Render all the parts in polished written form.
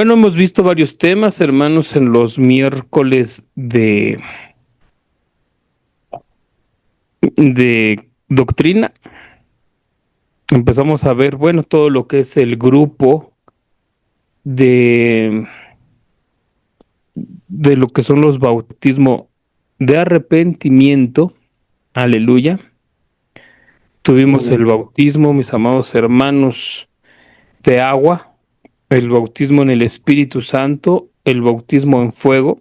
Bueno, hemos visto varios temas, hermanos, en los miércoles de doctrina. Empezamos a ver, bueno, todo lo que es el grupo de, de lo que son los bautismos de arrepentimiento. Aleluya. Tuvimos el bautismo, mis amados hermanos, de agua, el bautismo en el Espíritu Santo, el bautismo en fuego.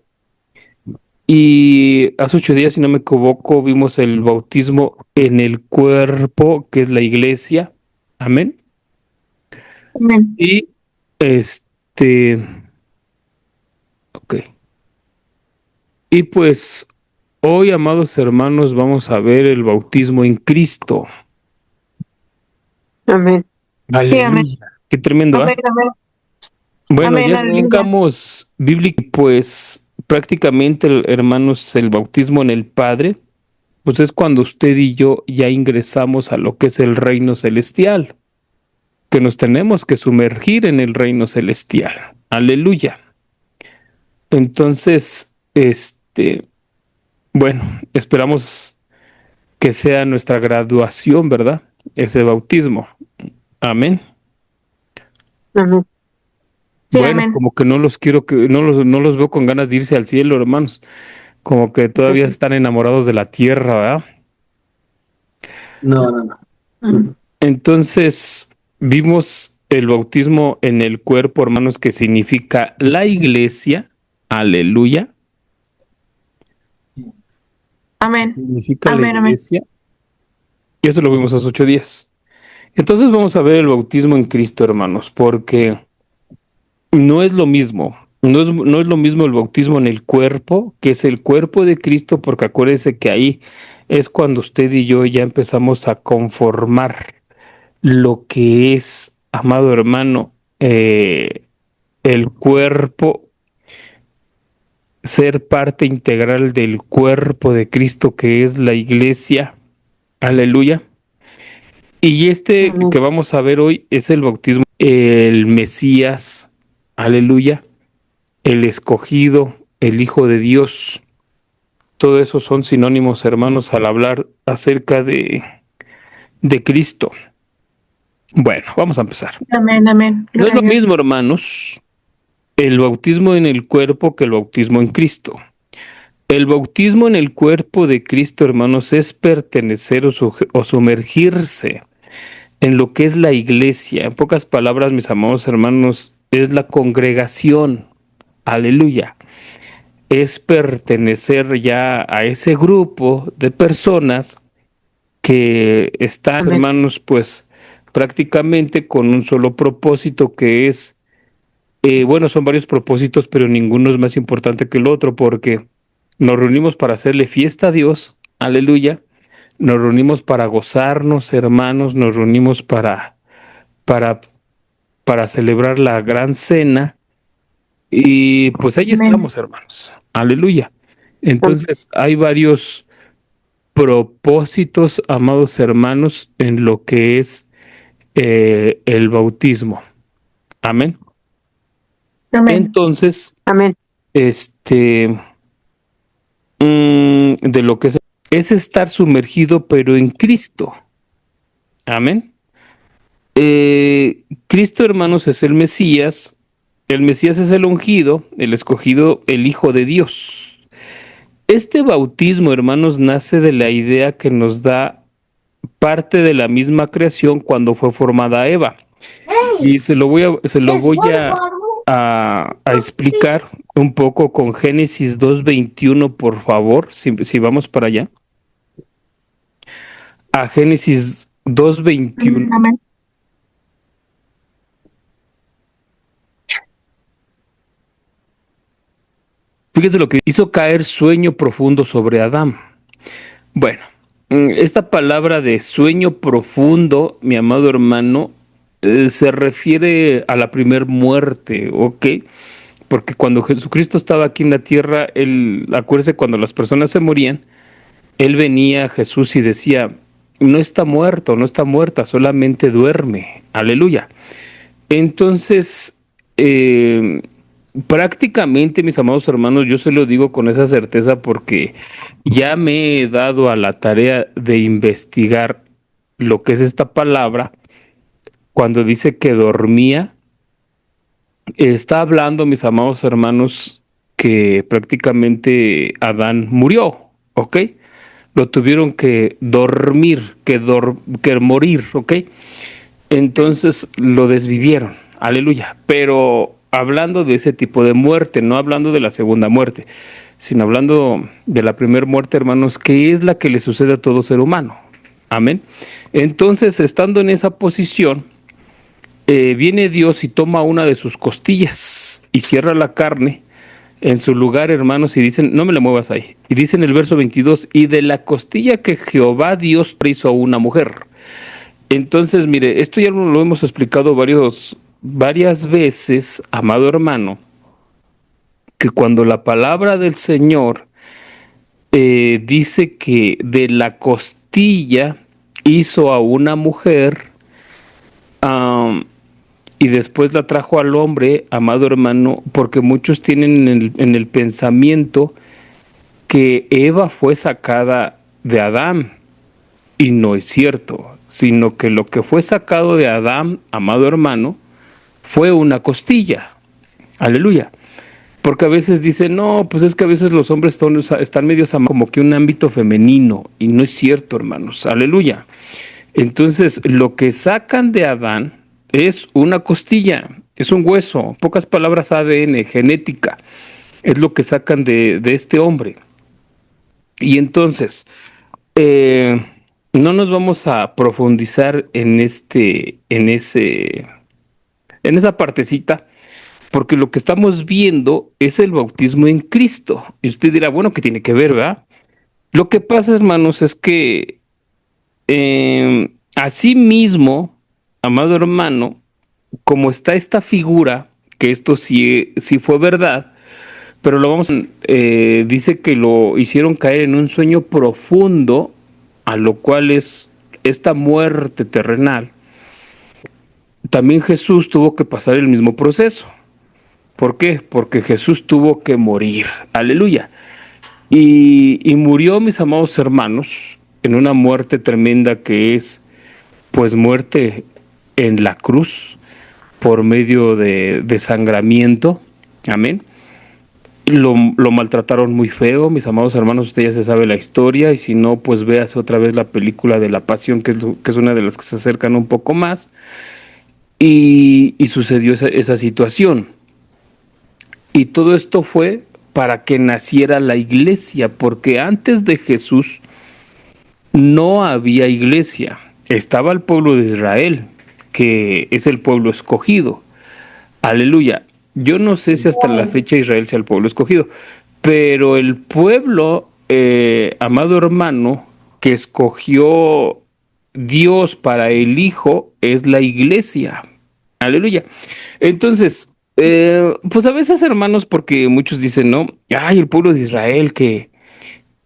Y hace 8 días, si no me equivoco, vimos el bautismo en el cuerpo, que es la iglesia. Amén. Amén. Y este, ok. Y pues hoy, amados hermanos, vamos a ver el bautismo en Cristo. Amén. Sí, amén. Aleluya. Qué tremendo, Amén, ¿ah? amén. Bueno, Amén, ya aleluya. explicamos bíblico, pues prácticamente, hermanos, el bautismo en el Padre, pues es cuando usted y yo ya ingresamos a lo que es el reino celestial, que nos tenemos que sumergir en el reino celestial. Aleluya. Entonces, bueno, esperamos que sea nuestra graduación, ¿verdad? Ese bautismo. Amén. Amén. Sí, Bueno, amén. como que no los quiero, no los veo con ganas de irse al cielo, hermanos. Como que todavía están enamorados de la tierra, ¿verdad? No, no, no. Entonces, vimos el bautismo en el cuerpo, hermanos, que significa la iglesia. Aleluya. Amén. Significa la Amén, amén. iglesia. Y eso lo vimos hace 8 días. Entonces vamos a ver el bautismo en Cristo, hermanos, porque no es lo mismo. No es lo mismo el bautismo en el cuerpo, que es el cuerpo de Cristo, porque acuérdense que ahí es cuando usted y yo ya empezamos a conformar lo que es, amado hermano, el cuerpo, ser parte integral del cuerpo de Cristo, que es la iglesia. Aleluya. Y Amén. que vamos a ver hoy es el bautismo, el Mesías, aleluya, el escogido, el Hijo de Dios. Todo eso son sinónimos, hermanos, al hablar acerca de Cristo. Bueno, vamos a empezar. Amén, amén. No es Gloria a lo Dios. mismo, hermanos, el bautismo en el cuerpo que el bautismo en Cristo. El bautismo en el cuerpo de Cristo, hermanos, es pertenecer o sumergirse en lo que es la iglesia. En pocas palabras, mis amados hermanos, es la congregación. Aleluya. Es pertenecer ya a ese grupo de personas que están, Amén. hermanos, pues prácticamente con un solo propósito, que es, bueno, son varios propósitos, pero ninguno es más importante que el otro, porque nos reunimos para hacerle fiesta a Dios. Aleluya. Nos reunimos para gozarnos, hermanos, nos reunimos para, para celebrar la gran cena. Y pues ahí Amén. estamos, hermanos. Aleluya. Entonces hay varios propósitos, amados hermanos, en lo que es el bautismo. Amén. Amén. Entonces, Amén. este, de lo que es estar sumergido, pero en Cristo. Amén. Cristo, hermanos, es el Mesías. El Mesías es el ungido, el escogido, el Hijo de Dios. Este bautismo, hermanos, nace de la idea que nos da parte de la misma creación cuando fue formada Eva. Y se lo voy a explicar un poco con Génesis 2:21, por favor, si vamos para allá. A Génesis 2:21. Amén. Fíjese lo que hizo caer sueño profundo sobre Adán. Bueno, esta palabra de sueño profundo, mi amado hermano, se refiere a la primer muerte, ¿ok? Porque cuando Jesucristo estaba aquí en la tierra, acuérdese, cuando las personas se morían, él venía a Jesús y decía, no está muerto, no está muerta, solamente duerme. Aleluya. Entonces, prácticamente, mis amados hermanos, yo se lo digo con esa certeza porque ya me he dado a la tarea de investigar lo que es esta palabra cuando dice que dormía. Está hablando, mis amados hermanos, que prácticamente Adán murió, ¿ok? Lo tuvieron que dormir, que morir, ¿ok? Entonces lo desvivieron, aleluya. Pero hablando de ese tipo de muerte, no hablando de la segunda muerte, sino hablando de la primera muerte, hermanos, que es la que le sucede a todo ser humano. Amén. Entonces, estando en esa posición, viene Dios y toma una de sus costillas y cierra la carne en su lugar, hermanos, y dicen, no me la muevas ahí. Y dice en el verso 22, y de la costilla que Jehová Dios hizo a una mujer. Entonces, mire, esto ya lo hemos explicado varias veces, amado hermano, que cuando la palabra del Señor dice que de la costilla hizo a una mujer, y después la trajo al hombre, amado hermano, porque muchos tienen en el pensamiento que Eva fue sacada de Adán, y no es cierto, sino que lo que fue sacado de Adán, amado hermano, fue una costilla. Aleluya. Porque a veces dicen, no, pues es que a veces los hombres están medios como que un ámbito femenino, y no es cierto, hermanos. Aleluya. Entonces, lo que sacan de Adán es una costilla, es un hueso, pocas palabras ADN, genética, es lo que sacan de este hombre. Y entonces, no nos vamos a profundizar en esa partecita, porque lo que estamos viendo es el bautismo en Cristo. Y usted dirá, bueno, ¿qué tiene que ver, verdad? Lo que pasa, hermanos, es que así mismo, amado hermano, como está esta figura, que esto sí fue verdad, pero dice que lo hicieron caer en un sueño profundo, a lo cual es esta muerte terrenal. También Jesús tuvo que pasar el mismo proceso. ¿Por qué? Porque Jesús tuvo que morir. Aleluya. Y murió, mis amados hermanos, en una muerte tremenda que es, pues, muerte en la cruz por medio de desangramiento. Amén. Lo maltrataron muy feo, mis amados hermanos, usted ya se sabe la historia, y si no, pues véase otra vez la película de La Pasión, que es una de las que se acercan un poco más, y sucedió esa situación. Y todo esto fue para que naciera la iglesia, porque antes de Jesús no había iglesia. Estaba el pueblo de Israel, que es el pueblo escogido. Aleluya. Yo no sé si hasta la fecha Israel sea el pueblo escogido, pero el pueblo, amado hermano, que escogió Dios para el Hijo es la iglesia. Aleluya. Entonces, pues a veces, hermanos, porque muchos dicen, no, ay, el pueblo de Israel que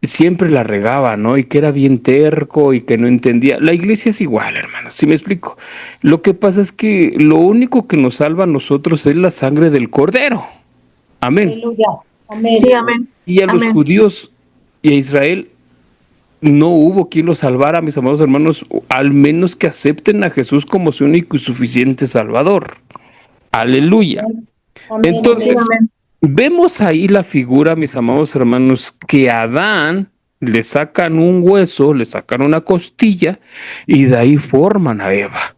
siempre la regaba, ¿no? Y que era bien terco y que no entendía. La iglesia es igual, hermanos, ¿sí me explico? Lo que pasa es que lo único que nos salva a nosotros es la sangre del Cordero. Amén. Aleluya. Amén. Sí, amén. Y a los judíos y a Israel no hubo quien los salvara, mis amados hermanos, al menos que acepten a Jesús como su único y suficiente Salvador. Aleluya. Amén. Entonces, Sí, amén. vemos ahí la figura, mis amados hermanos, que a Adán le sacan un hueso, le sacan una costilla, y de ahí forman a Eva.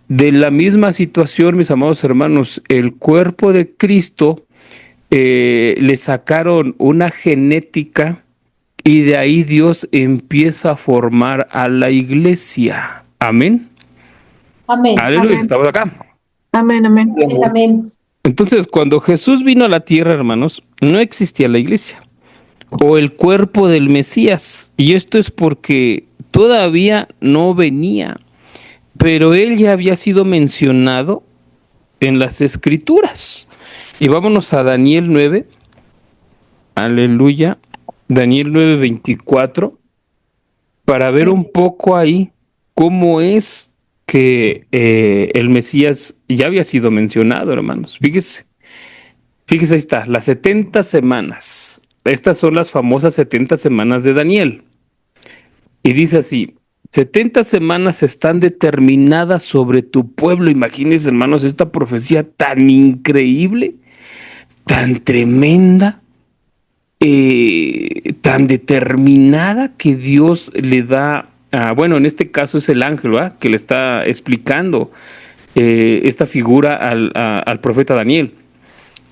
De la misma situación, mis amados hermanos, el cuerpo de Cristo le sacaron una genética, y de ahí Dios empieza a formar a la iglesia. Amén. Amén. Aleluya, Amén. estamos acá. Amén, amén. Amén. Entonces, cuando Jesús vino a la tierra, hermanos, no existía la iglesia o el cuerpo del Mesías. Y esto es porque todavía no venía, pero él ya había sido mencionado en las Escrituras. Y vámonos a Daniel 9. Aleluya. Daniel 9:24, para ver un poco ahí cómo es que el Mesías ya había sido mencionado, hermanos. Fíjese. Fíjese, ahí está, las 70 semanas. Estas son las famosas 70 semanas de Daniel. Y dice así, 70 semanas están determinadas sobre tu pueblo. Imagínense, hermanos, esta profecía tan increíble, tan tremenda, tan determinada que Dios le da, bueno, en este caso es el ángel, ¿verdad?, que le está explicando esta figura al profeta Daniel.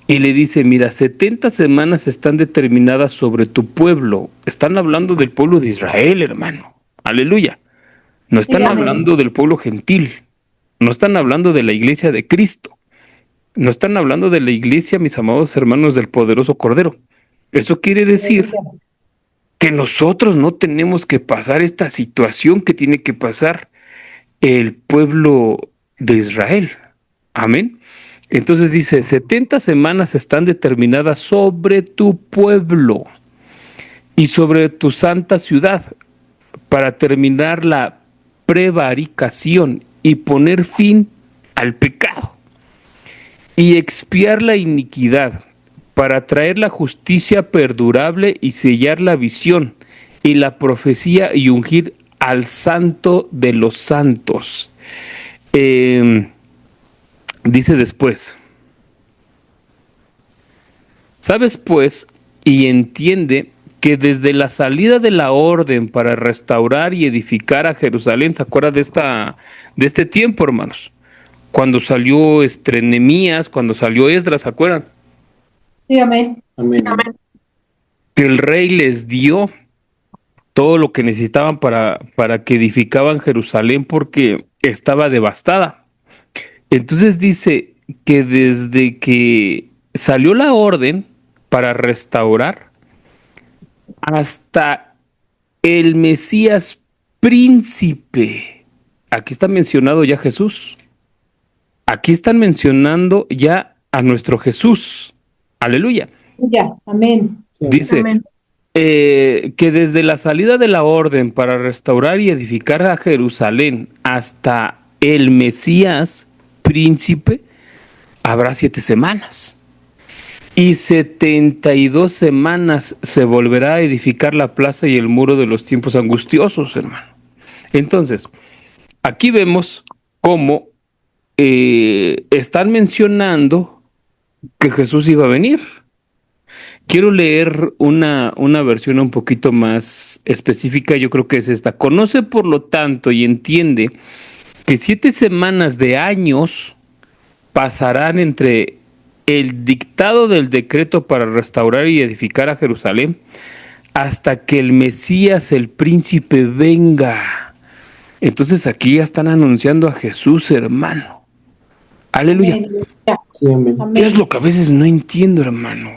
Y le dice, mira, 70 semanas están determinadas sobre tu pueblo. Están hablando del pueblo de Israel, hermano. Aleluya. No están hablando del pueblo gentil. No están hablando de la iglesia de Cristo. No están hablando de la iglesia, mis amados hermanos, del poderoso Cordero. Eso quiere decir que nosotros no tenemos que pasar esta situación que tiene que pasar el pueblo de Israel. Amén. Entonces dice, 70 semanas están determinadas sobre tu pueblo y sobre tu santa ciudad para terminar la prevaricación y poner fin al pecado y expiar la iniquidad para traer la justicia perdurable y sellar la visión y la profecía y ungir al santo de los santos. Dice después, sabes pues y entiende que desde la salida de la orden para restaurar y edificar a Jerusalén, ¿se acuerda de este tiempo, hermanos? Cuando salió Nehemías, cuando salió Esdras, ¿se acuerdan? Sí, amén. Amén. Que el rey les dio todo lo que necesitaban para que edificaban Jerusalén porque estaba devastada. Entonces dice que desde que salió la orden para restaurar hasta el Mesías príncipe, aquí está mencionado ya Jesús. Aquí están mencionando ya a nuestro Jesús. Aleluya. Ya, amén. Dice Amén. Que desde la salida de la orden para restaurar y edificar a Jerusalén hasta el Mesías príncipe, habrá 7 semanas. Y 72 semanas se volverá a edificar la plaza y el muro de los tiempos angustiosos, hermano. Entonces, aquí vemos cómo están mencionando que Jesús iba a venir. Quiero leer una versión un poquito más específica, yo creo que es esta. Conoce, por lo tanto, y entiende que 7 semanas de años pasarán entre el dictado del decreto para restaurar y edificar a Jerusalén hasta que el Mesías, el príncipe, venga. Entonces aquí ya están anunciando a Jesús, hermano. Aleluya. Amén. Ya, Sí, amén. amén. Es lo que a veces no entiendo, hermano.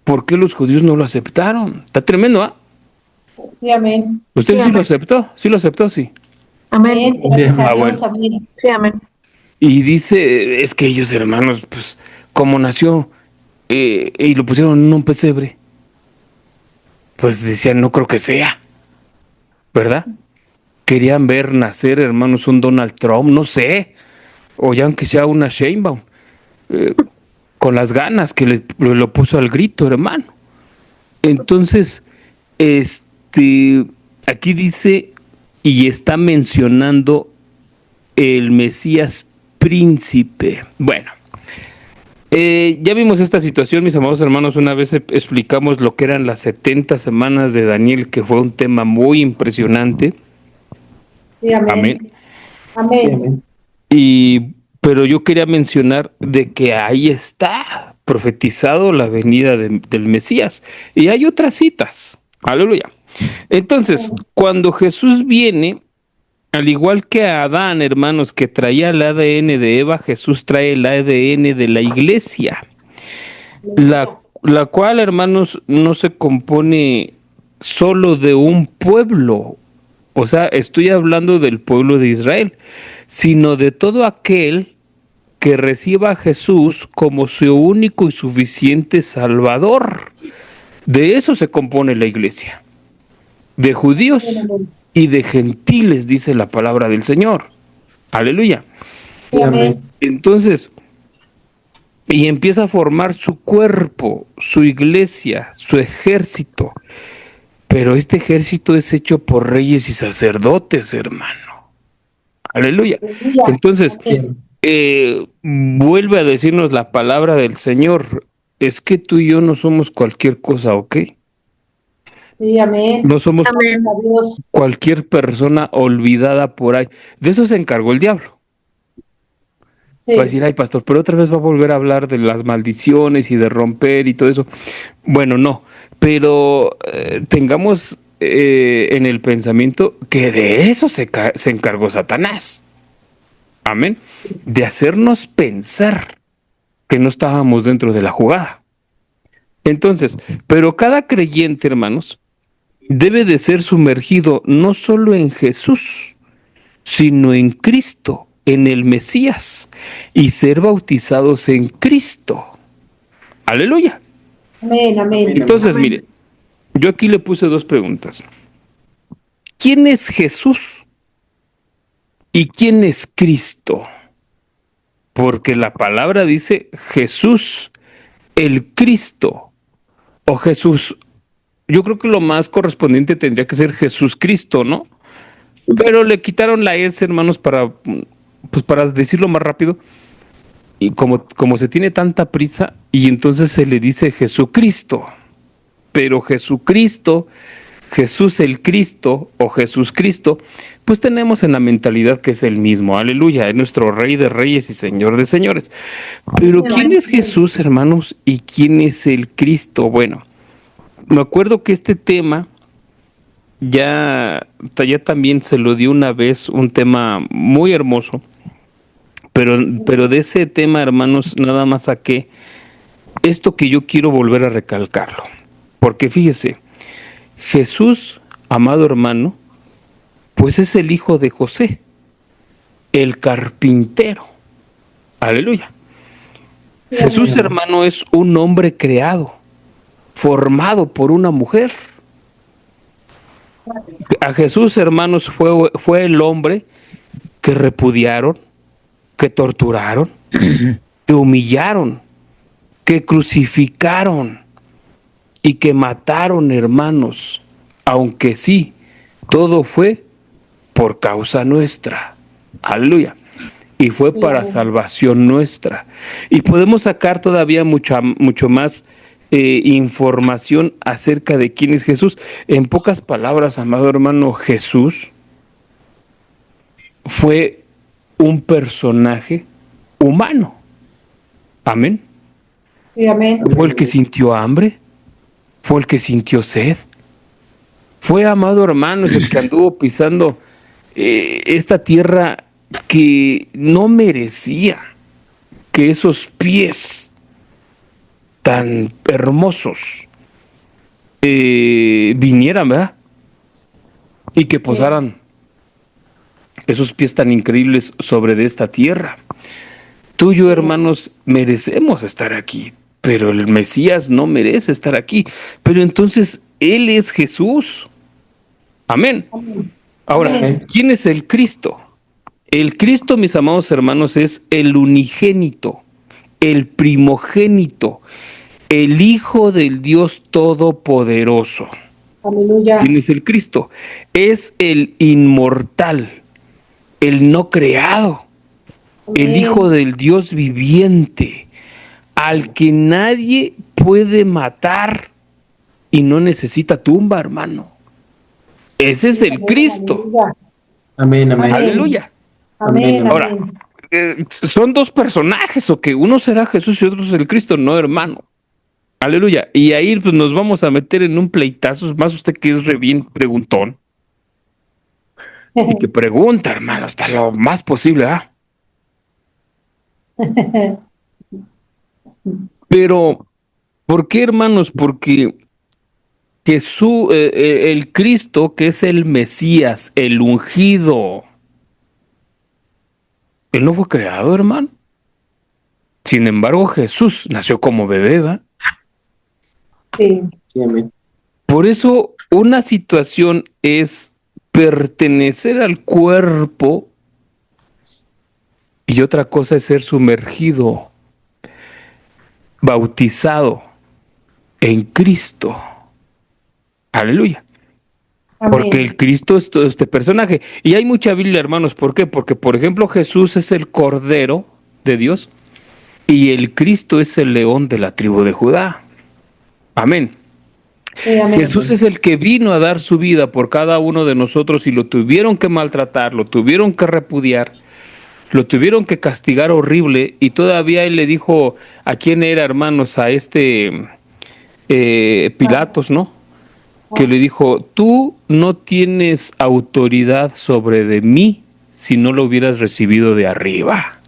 ¿Por qué los judíos no lo aceptaron? Está tremendo, ¿ah? Sí, amén. ¿Usted Sí, sí lo amén. aceptó? Sí lo aceptó, sí. Amén. Amén. Gracias a bueno. Dios, amén. Sí, amén. Y dice, es que ellos, hermanos, pues, como nació y lo pusieron en un pesebre, pues decían, no creo que sea, ¿verdad? Querían ver nacer, hermanos, un Donald Trump, no sé, o ya aunque sea una Sheinbaum, con las ganas que lo puso al grito, hermano. Entonces, aquí dice y está mencionando el Mesías príncipe. Bueno, ya vimos esta situación, mis amados hermanos. Una vez explicamos lo que eran las 70 semanas de Daniel, que fue un tema muy impresionante. Sí, amén. Amén. Amén. Pero yo quería mencionar de que ahí está profetizado la venida del Mesías. Y hay otras citas. Aleluya. Entonces, cuando Jesús viene, al igual que a Adán, hermanos, que traía el ADN de Eva, Jesús trae el ADN de la iglesia, la cual, hermanos, no se compone solo de un pueblo. O sea, estoy hablando del pueblo de Israel, sino de todo aquel que reciba a Jesús como su único y suficiente Salvador. De eso se compone la iglesia, de judíos y de gentiles, dice la palabra del Señor. Aleluya. Sí, amén. Entonces, y empieza a formar su cuerpo, su iglesia, su ejército. Pero este ejército es hecho por reyes y sacerdotes, hermano. Aleluya. Aleluya. Entonces, Amén. vuelve a decirnos la palabra del Señor. Es que tú y yo no somos cualquier cosa, ¿ok? Sí, amén. No somos Amén. A Dios. cualquier persona olvidada por ahí. De eso se encargó el diablo. Va a Sí. decir, ay, pastor, pero otra vez va a volver a hablar de las maldiciones y de romper y todo eso. Bueno, no, pero tengamos en el pensamiento que de eso se encargó Satanás. Amén. De hacernos pensar que no estábamos dentro de la jugada. Entonces, pero cada creyente, hermanos, debe de ser sumergido no solo en Jesús, sino en Cristo, en el Mesías, y ser bautizados en Cristo. Aleluya. Amén, amén. Entonces, Amén. mire, yo aquí le puse dos preguntas. ¿Quién es Jesús? ¿Y quién es Cristo? Porque la palabra dice Jesús, el Cristo, o Jesús. Yo creo que lo más correspondiente tendría que ser Jesús Cristo, ¿no? Pero le quitaron la S, hermanos, pues para decirlo más rápido. Y como se tiene tanta prisa, y entonces se le dice Jesucristo. Pero Jesucristo, Jesús el Cristo o Jesús Cristo, pues tenemos en la mentalidad que es el mismo. Aleluya, es nuestro Rey de Reyes y Señor de Señores. Pero ¿quién es Jesús, hermanos? ¿Y quién es el Cristo? Bueno, me acuerdo que este tema ya también se lo dio una vez, un tema muy hermoso, pero de ese tema, hermanos, nada más saqué esto que yo quiero volver a recalcarlo. Porque fíjese, Jesús, amado hermano, pues es el hijo de José, el carpintero. Aleluya. Sí, Jesús, amén. hermano, es un hombre creado, formado por una mujer. A Jesús, hermanos, fue el hombre que repudiaron, que torturaron, que humillaron, que crucificaron y que mataron, hermanos. Aunque sí, todo fue por causa nuestra. Aleluya. Y fue para salvación nuestra. Y podemos sacar todavía mucho más información acerca de quién es Jesús. En pocas palabras, amado hermano, Jesús fue un personaje humano. Amén. Sí, amén. Fue el que sintió hambre, fue el que sintió sed. Fue, amado hermano, es el que anduvo pisando esta tierra que no merecía que esos pies tan hermosos vinieran, ¿verdad? Y que posaran esos pies tan increíbles sobre de esta tierra. Tú y yo, hermanos, merecemos estar aquí, pero el Mesías no merece estar aquí. Pero entonces, Él es Jesús. Amén. Ahora, Amén. ¿quién es el Cristo? El Cristo, mis amados hermanos, es el unigénito, el primogénito, el Hijo del Dios Todopoderoso. Aleluya. ¿Quién es el Cristo? Es el inmortal, el no creado, el Hijo del Dios viviente, al que nadie puede matar y no necesita tumba, hermano. Ese es el Cristo. Aleluya. Amén, amén. Aleluya. Amén. Ahora, Amén. son dos personajes, o que uno será Jesús y otro es el Cristo, no, hermano. Aleluya. Y ahí pues nos vamos a meter en un pleitazo, más usted que es re bien preguntón. Y que pregunta, hermano, hasta lo más posible, ¿ah? Pero, ¿por qué, hermanos? Porque Jesús, el Cristo, que es el Mesías, el ungido, él no fue creado, hermano. Sin embargo, Jesús nació como bebé, ¿va? Sí. Sí, amén. Por eso, una situación es pertenecer al cuerpo y otra cosa es ser sumergido bautizado en Cristo. Aleluya. Porque Amén. el Cristo es todo este personaje. Y hay mucha Biblia, hermanos. ¿Por qué? Porque, por ejemplo, Jesús es el Cordero de Dios y el Cristo es el león de la tribu de Judá. Amén. Sí, amén. Jesús es el que vino a dar su vida por cada uno de nosotros y lo tuvieron que maltratar, lo tuvieron que repudiar, lo tuvieron que castigar horrible y todavía él le dijo a quién era, hermanos, a Pilatos, ¿no? Que le dijo, tú no tienes autoridad sobre de mí si no lo hubieras recibido de arriba.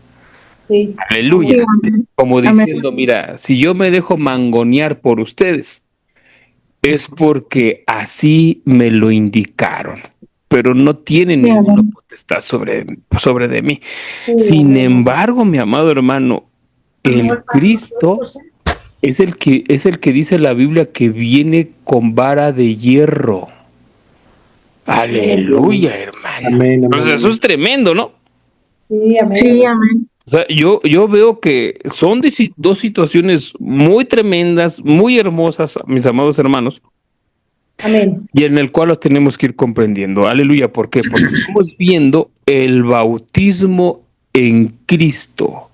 Sí. Aleluya. Sí, amén. Como Amén. diciendo, mira, si yo me dejo mangonear por ustedes, es porque así me lo indicaron, pero no tienen Sí, ninguna amén. potestad sobre de mí. Sí, Sin amén. embargo, mi amado hermano, el Cristo es el que dice la Biblia que viene con vara de hierro. Aleluya, hermano. Amén, amén, Pues eso amén. es tremendo, ¿no? Sí, amén. Sí, amén. O sea, yo veo que son dos situaciones muy tremendas, muy hermosas, mis amados hermanos, Amén. y en el cual los tenemos que ir comprendiendo. Aleluya, ¿por qué? Porque estamos viendo el bautismo en Cristo.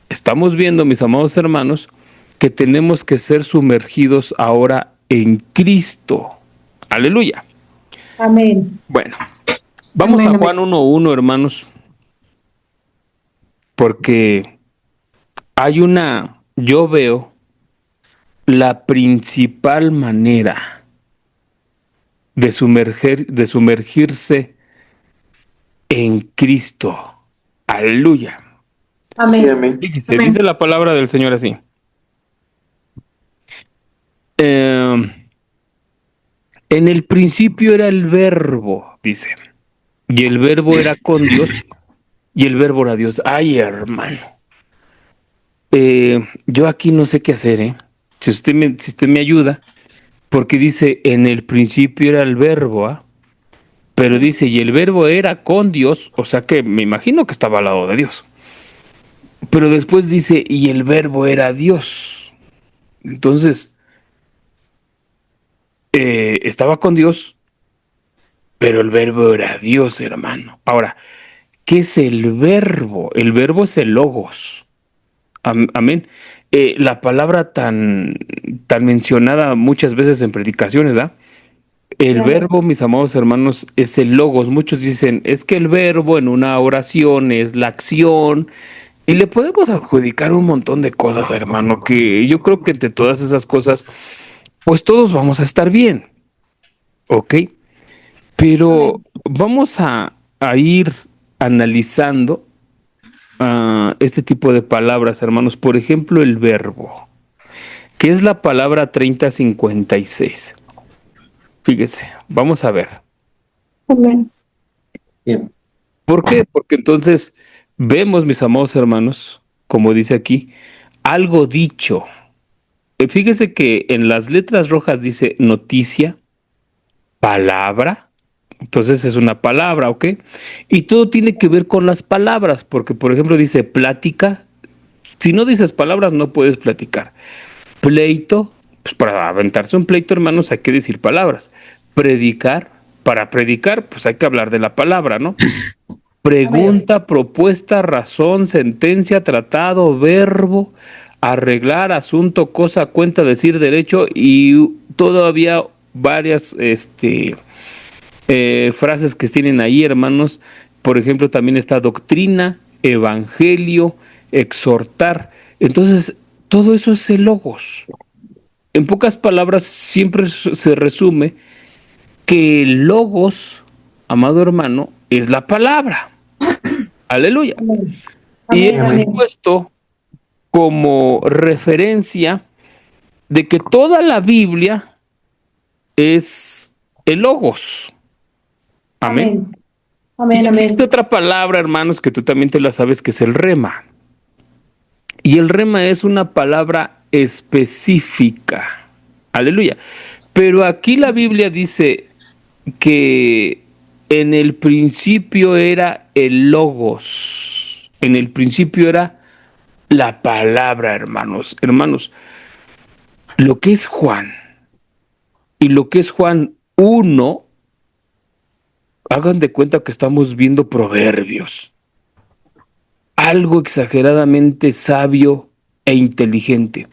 Estamos viendo, mis amados hermanos, que tenemos que ser sumergidos ahora en Cristo. Aleluya. Amén. Bueno, vamos Amén, a amén. Juan 1:1, hermanos, porque yo veo la principal manera de sumergirse en Cristo. Aleluya. Sí, Amén. amén. Fíjese, Amén. dice la palabra del Señor así. En el principio era el verbo, dice, y el verbo era con Dios, y el verbo era Dios. Ay, hermano. Yo aquí no sé qué hacer, ¿eh? Si usted me ayuda, porque dice, en el principio era el verbo, ¿ah? Pero dice, y el verbo era con Dios, o sea que me imagino que estaba al lado de Dios. Pero después dice, y el verbo era Dios. Entonces, estaba con Dios, pero el verbo era Dios, hermano. Ahora, ¿qué es el verbo? El verbo es el logos. Amén. La palabra tan mencionada muchas veces en predicaciones, ¿ah? El Amén. verbo, mis amados hermanos, es el logos. Muchos dicen, es que el verbo en una oración es la acción. Y le podemos adjudicar un montón de cosas, hermano, que yo creo que entre todas esas cosas, pues todos vamos a estar bien, ¿ok? Pero Amén. vamos a ir analizando este tipo de palabras, hermanos. Por ejemplo, el verbo, que es la palabra 3056. Fíjese, vamos a ver. Amén. Bien. ¿Por qué? Porque entonces vemos, mis amados hermanos, como dice aquí, algo dicho. Fíjese que en las letras rojas dice noticia, palabra. Entonces es una palabra, ¿ok? Y todo tiene que ver con las palabras, porque por ejemplo dice plática. Si no dices palabras no puedes platicar. Pleito, pues para aventarse un pleito, hermanos, hay que decir palabras. Predicar, para predicar, pues hay que hablar de la palabra, ¿no? Pregunta, propuesta, razón, sentencia, tratado, verbo, arreglar, asunto, cosa, cuenta, decir, derecho y todavía varias frases que tienen ahí, hermanos. Por ejemplo, también está doctrina, evangelio, exhortar. Entonces, todo eso es el logos. En pocas palabras, siempre se resume que el logos, amado hermano, es la palabra. Aleluya. Amén. Y Amén. he Amén. puesto como referencia de que toda la Biblia es el logos. Amén. Amén. Y Amén. existe Amén. otra palabra, hermanos, que tú también te la sabes, que es el rema. Y el rema es una palabra específica. Aleluya. Pero aquí la Biblia dice que en el principio era el logos. En el principio era la palabra, hermanos. Hermanos, lo que es Juan y lo que es Juan 1, hagan de cuenta que estamos viendo Proverbios. Algo exageradamente sabio e inteligente,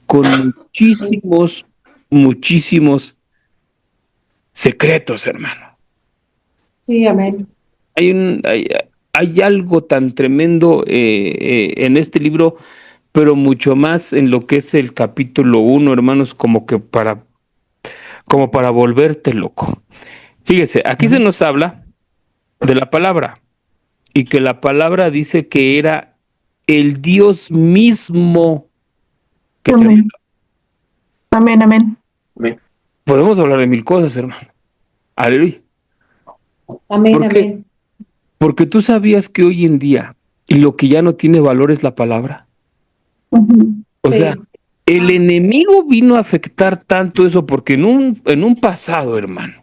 con muchísimos secretos, hermano. Sí, amén. Hay algo tan tremendo en este libro, pero mucho más en lo que es el capítulo 1, hermanos, como para volverte loco. Fíjese, aquí se nos habla de la palabra, y que la palabra dice que era el Dios mismo. Qué Amén. tremendo. Amén, amén. Amén. Podemos hablar de mil cosas, hermano. Aleluya. Amén, ¿Por qué? amén. Porque tú sabías que hoy en día lo que ya no tiene valor es la palabra. Ujú. O Sí. sea, el enemigo vino a afectar tanto eso porque en un pasado, hermano,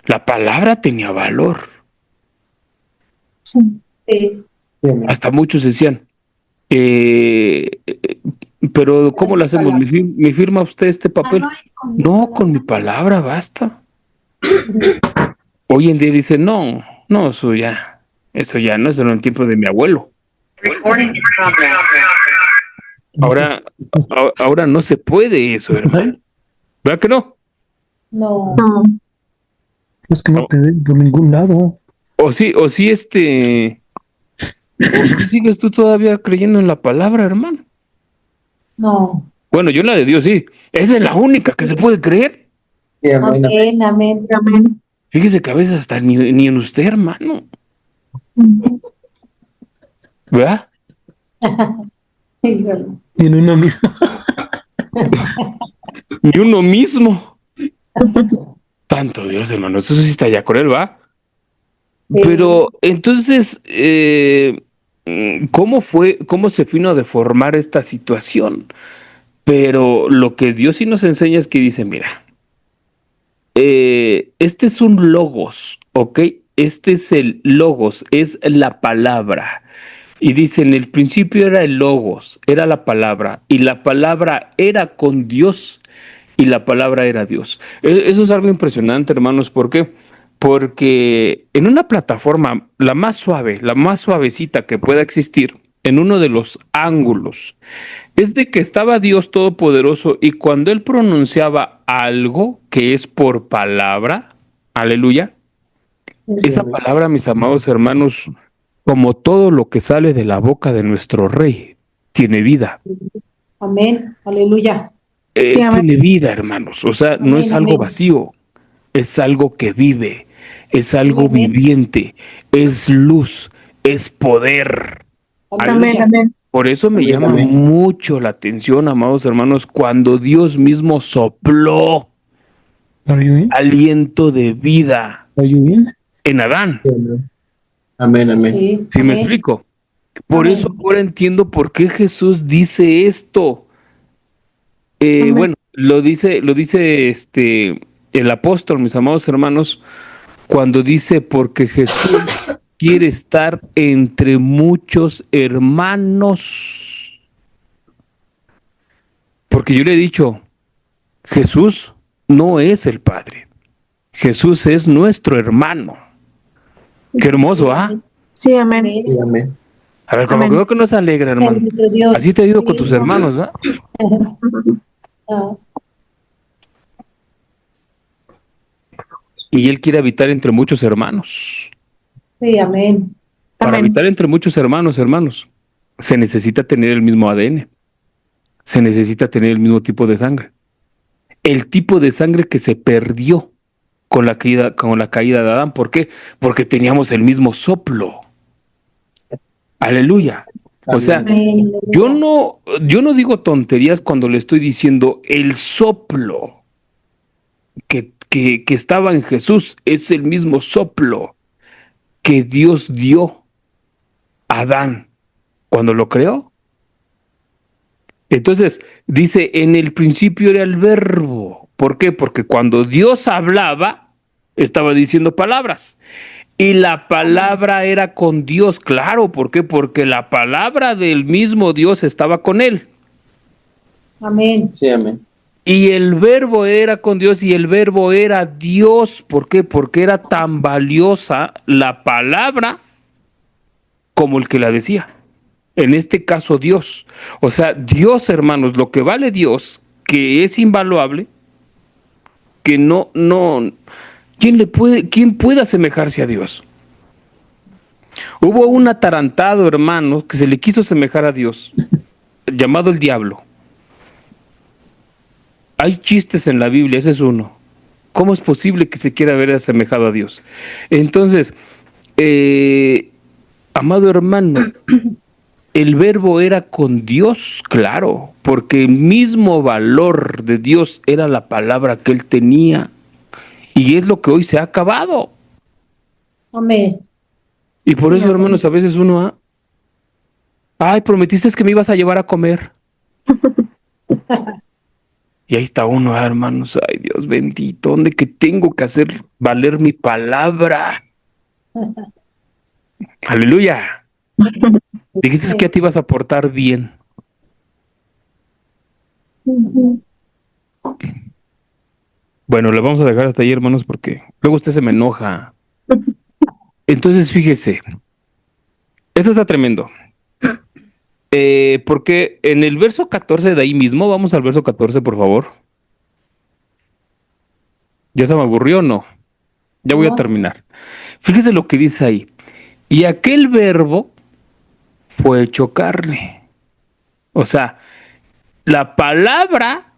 la palabra tenía valor. Sí. Sí. Sí, amén. Hasta muchos decían, pero ¿cómo lo hacemos? ¿Me firma usted este papel? No, con mi palabra basta. Hoy en día dice, no, eso ya no es en el tiempo de mi abuelo. Ahora no se puede eso, ¿Estás hermano. ahí? ¿Verdad que no? No. No. Es que no te ven por ningún lado. O sí, o sí sigues tú todavía creyendo en la palabra, hermano. No. Bueno, yo en la de Dios sí. Esa es la única que se puede creer. Sí, amén. Amén, amén. Amén. Fíjese que a veces hasta ni en usted, hermano. Ujú. ¿Verdad? Híjole. Y en uno mismo. Ni uno mismo. Tanto Dios, hermano. Eso sí está ya con él, ¿va? Sí. Pero entonces, ¿cómo se vino a deformar esta situación? Pero lo que Dios sí nos enseña es que dice, mira, este es un logos, ¿ok? Este es el logos, es la palabra. Y dice, en el principio era el logos, era la palabra, y la palabra era con Dios, y la palabra era Dios. Eso es algo impresionante, hermanos. ¿Por qué? Porque en una plataforma, la más suave, la más suavecita que pueda existir, en uno de los ángulos, es de que estaba Dios Todopoderoso y cuando Él pronunciaba algo que es por palabra, aleluya, esa amén. palabra, mis amados hermanos, como todo lo que sale de la boca de nuestro Rey, tiene vida. Amén. Aleluya. Sí, amén. Tiene vida, hermanos. O sea, no Amén, es algo amén. vacío, es algo que vive, es algo amén. viviente, es luz, es poder. Amén, amén. Por eso me Amén, llama amén. mucho la atención, amados hermanos, cuando Dios mismo sopló Are you in? aliento de vida Are you in? en Adán. Sí, amén. Amén, amén. Sí. ¿Sí me Amén. explico? Por Amén. eso ahora entiendo por qué Jesús dice esto. Amén. Bueno, lo dice el apóstol, mis amados hermanos, cuando dice, porque Jesús quiere estar entre muchos hermanos. Porque yo le he dicho, Jesús no es el Padre. Jesús es nuestro hermano. Qué hermoso, ¿ah? Sí, amén. Amén. Sí, amén. A ver, como Amén. que veo que no se alegra, hermano. Bendito Dios. Así te ha ido con Sí. tus hermanos, ¿ah? Ah, Y Él quiere habitar entre muchos hermanos. sí, amén. Para Amén. habitar entre muchos hermanos, se necesita tener el mismo ADN. Se necesita tener el mismo tipo de sangre. El tipo de sangre que se perdió con la caída de Adán. ¿Por qué? Porque teníamos el mismo soplo. Aleluya. O sea, Amén. yo no digo tonterías cuando le estoy diciendo el soplo que estaba en Jesús es el mismo soplo que Dios dio a Adán cuando lo creó. Entonces, dice, en el principio era el verbo. ¿Por qué? Porque cuando Dios hablaba, estaba diciendo palabras. Y la palabra era con Dios, claro, ¿por qué? Porque la palabra del mismo Dios estaba con él. Amén. Sí, amén. Y el verbo era con Dios y el verbo era Dios. ¿Por qué? Porque era tan valiosa la palabra como el que la decía. En este caso, Dios. O sea, Dios, hermanos, lo que vale Dios, que es invaluable, que no, ¿quién puede asemejarse a Dios? Hubo un atarantado, hermano, que se le quiso asemejar a Dios, llamado el diablo. Hay chistes en la Biblia, ese es uno. ¿Cómo es posible que se quiera ver asemejado a Dios? Entonces, amado hermano, el verbo era con Dios, claro, porque el mismo valor de Dios era la palabra que él tenía. Y es lo que hoy se ha acabado. Amén. Y por eso, hermanos, a veces uno, ay, prometiste que me ibas a llevar a comer. Y ahí está uno, hermanos, ay, Dios bendito, ¿dónde que tengo que hacer valer mi palabra? Aleluya. Dijiste que te ibas a portar bien. Bueno, le vamos a dejar hasta ahí, hermanos, porque luego usted se me enoja. Entonces, fíjese, esto está tremendo. Porque en el verso 14 de ahí mismo, vamos al verso 14, por favor. ¿Ya se me aburrió o no? Ya voy a terminar. Fíjese lo que dice ahí. Y aquel verbo fue hecho carne. O sea, la palabra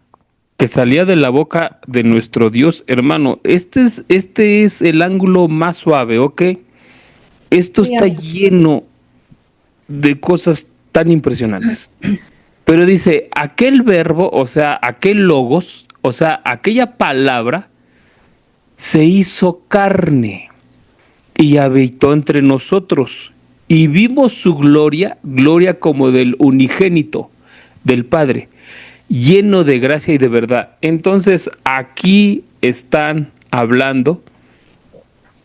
que salía de la boca de nuestro Dios, hermano, este es el ángulo más suave, ¿ok? Esto está lleno de cosas tan impresionantes. Pero dice, aquel verbo, o sea, aquel logos, o sea, aquella palabra, se hizo carne y habitó entre nosotros. Y vimos su gloria, gloria como del unigénito, del Padre, lleno de gracia y de verdad. Entonces, aquí están hablando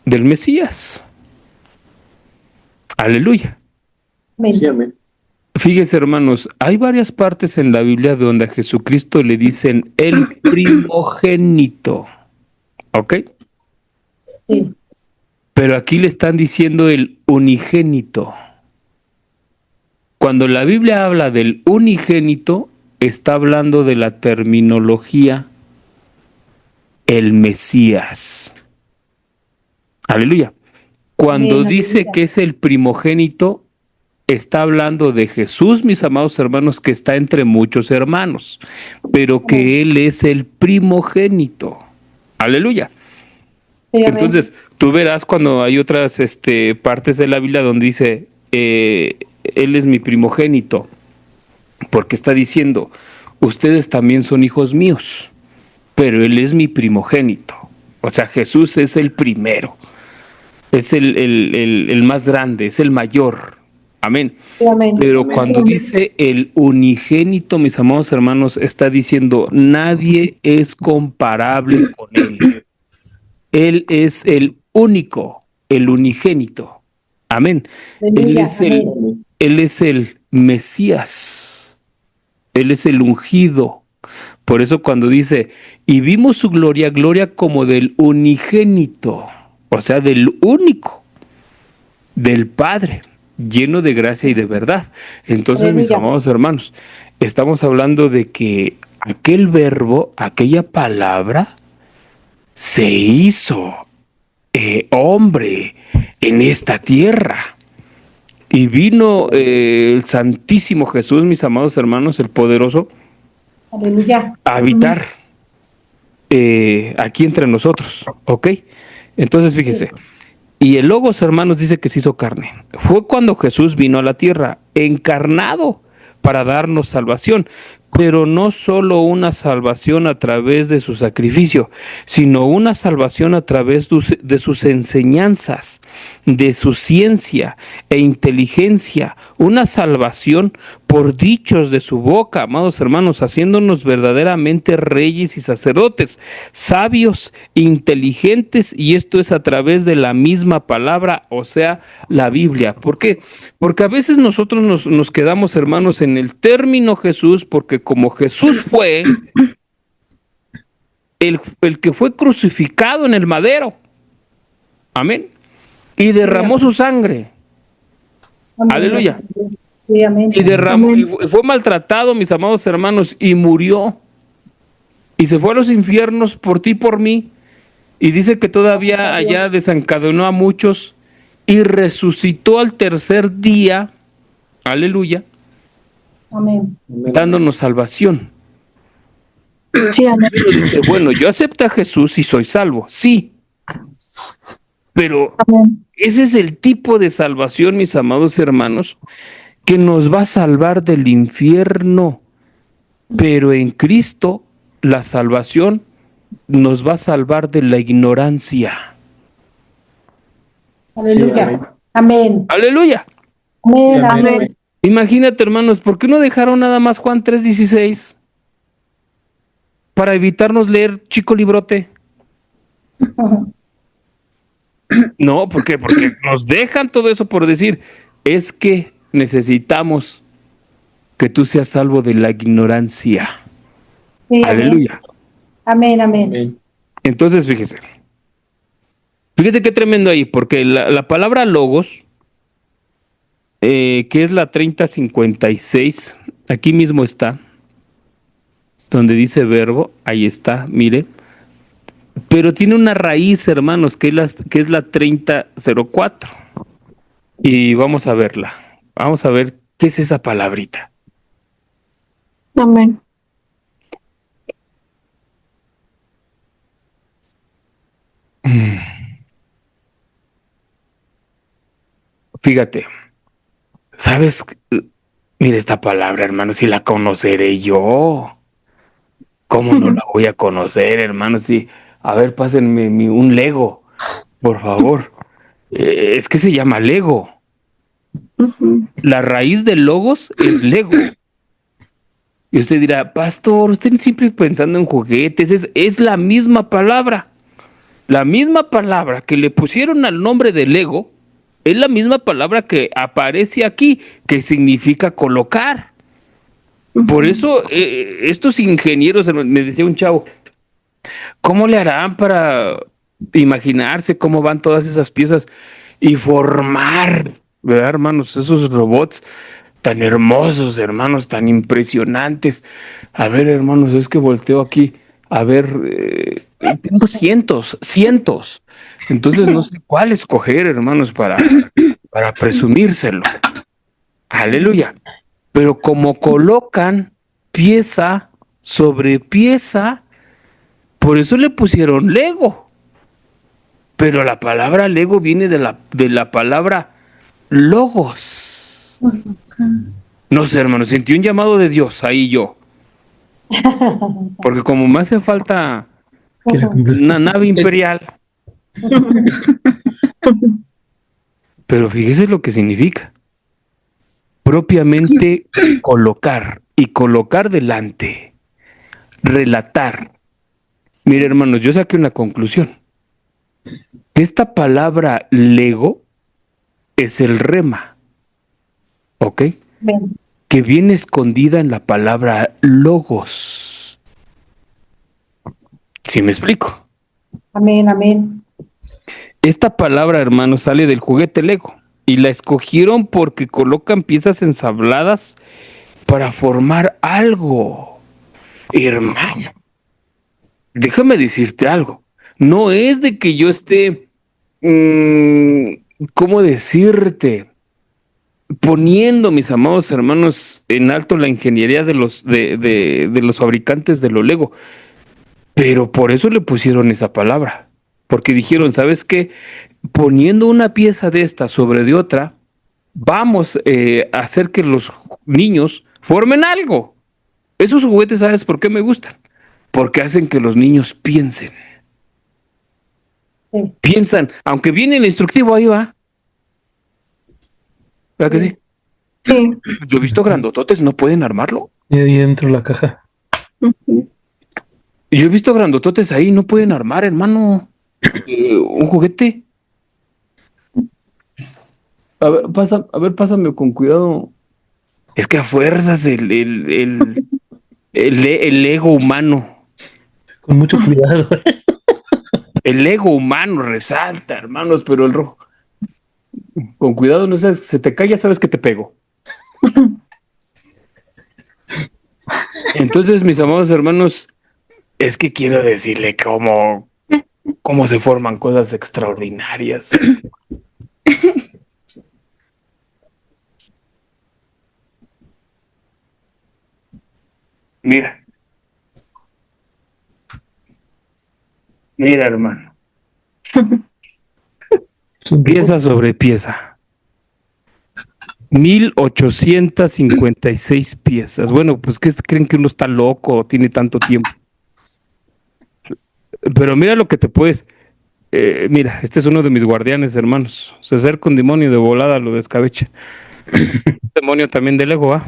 del Mesías. Aleluya. Sí, amén. Fíjense, hermanos, hay varias partes en la Biblia donde a Jesucristo le dicen el primogénito. ¿Ok? Sí. Pero aquí le están diciendo el unigénito. Cuando la Biblia habla del unigénito, está hablando de la terminología el Mesías. Aleluya. Cuando dice que es el primogénito, está hablando de Jesús, mis amados hermanos, que está entre muchos hermanos, pero que Él es el primogénito. Aleluya. Sí, entonces, tú verás cuando hay otras partes de la Biblia donde dice, Él es mi primogénito, porque está diciendo, ustedes también son hijos míos, pero Él es mi primogénito. O sea, Jesús es el primero, es el más grande, es el mayor. Amén. Sí, amén. Pero amén. Cuando dice el unigénito, mis amados hermanos, está diciendo, nadie es comparable con Él. Él es el único, el unigénito. Amén. Él es el Mesías. Él es el ungido. Por eso cuando dice, y vimos su gloria, gloria como del unigénito, o sea, del único, del Padre, lleno de gracia y de verdad. Entonces, mis amados hermanos, estamos hablando de que aquel verbo, aquella palabra, se hizo hombre en esta tierra. Y vino el Santísimo Jesús, mis amados hermanos, el poderoso, aleluya, a habitar aquí entre nosotros, ¿ok? Entonces, fíjese, y el Logos, hermanos, dice que se hizo carne. Fue cuando Jesús vino a la tierra, encarnado, para darnos salvación. pero no solo una salvación a través de su sacrificio, sino una salvación a través de sus enseñanzas, de su ciencia e inteligencia, una salvación por dichos de su boca, amados hermanos, haciéndonos verdaderamente reyes y sacerdotes, sabios, inteligentes, y esto es a través de la misma palabra, o sea, la Biblia. ¿Por qué? Porque a veces nosotros nos quedamos, hermanos, en el término Jesús, porque como Jesús fue el que fue crucificado en el madero, amén, y derramó su sangre, Amén. aleluya, Sí, amén. y derramó, y fue maltratado, mis amados hermanos, y murió, y se fue a los infiernos por ti y por mí, y dice que todavía allá desencadenó a muchos, y resucitó al tercer día, aleluya, Amén. dándonos salvación. Sí, amén. Uno dice, bueno, yo acepto a Jesús y soy salvo, sí, pero Amén. ese es el tipo de salvación, mis amados hermanos, que nos va a salvar del infierno, pero en Cristo la salvación nos va a salvar de la ignorancia. Aleluya. Amén. Aleluya. Amén. Amén. Amén. Imagínate, hermanos, ¿por qué no dejaron nada más Juan 3:16 para evitarnos leer chico librote? No, ¿por qué? Porque nos dejan todo eso por decir, es que necesitamos que tú seas salvo de la ignorancia. Sí, Aleluya. Amén. Amén. Amén. Entonces, fíjese qué tremendo ahí, porque la palabra logos, que es la 3056, aquí mismo está, donde dice verbo, ahí está, mire, pero tiene una raíz, hermanos, que es la 3004. Y vamos a verla. Vamos a ver qué es esa palabrita. Amén. Fíjate, ¿sabes? Mira esta palabra, hermano, si la conoceré yo. ¿Cómo no la voy a conocer, hermano? Sí, a ver, pásenme un Lego, por favor. Es que se llama Lego. Ujú. La raíz de logos es Lego. Y usted dirá, pastor, usted siempre pensando en juguetes, es la misma palabra. La misma palabra que le pusieron al nombre de Lego es la misma palabra que aparece aquí, que significa colocar. Por eso estos ingenieros, me decía un chavo, ¿cómo le harán para imaginarse cómo van todas esas piezas y formar, ¿verdad, hermanos? Esos robots tan hermosos, hermanos, tan impresionantes. A ver, hermanos, es que volteo aquí, a ver, tengo cientos. Entonces no sé cuál escoger, hermanos, para presumírselo. Aleluya. Pero como colocan pieza sobre pieza, por eso le pusieron Lego. Pero la palabra Lego viene de la palabra logos. No sé, hermano, sentí un llamado de Dios ahí yo. Porque como me hace falta una nave imperial. Pero fíjese lo que significa. Propiamente colocar y colocar delante. Relatar. Mire, hermanos, yo saqué una conclusión. Esta palabra Lego es el rema. ¿Ok? Amén. Que viene escondida en la palabra logos. ¿Sí me explico? Amén. Amén. Esta palabra, hermano, sale del juguete Lego y la escogieron porque colocan piezas ensambladas para formar algo. Hermano, déjame decirte algo. No es de que yo esté, ¿cómo decirte? Poniendo, mis amados hermanos, en alto la ingeniería de los fabricantes de lo Lego. Pero por eso le pusieron esa palabra. Porque dijeron, ¿sabes qué? Poniendo una pieza de esta sobre de otra, vamos a hacer que los niños formen algo. Esos juguetes, ¿sabes por qué me gustan? Porque hacen que los niños piensen. Sí. Piensan, aunque viene el instructivo, ahí va. ¿Verdad que sí? Sí. Yo he visto grandototes, no pueden armarlo. Y ahí dentro de la caja. Ujú. Yo he visto grandototes ahí, no pueden armar, hermano, un juguete. A ver, pásame con cuidado. Es que a fuerzas el ego humano. Con mucho cuidado. El ego humano resalta, hermanos, pero el rojo. Con cuidado, no sabes, se te cae, ya sabes que te pego. Entonces, mis amados hermanos, es que quiero decirle cómo se forman cosas extraordinarias. Mira. Mira, hermano. Pieza sobre pieza. 1856 piezas. Bueno, pues ¿qué creen que uno está loco o tiene tanto tiempo? Pero mira lo que te puedes. Mira, este es uno de mis guardianes, hermanos. Se acerca un demonio de volada, lo descabecha. Demonio también del ego, ¿ah?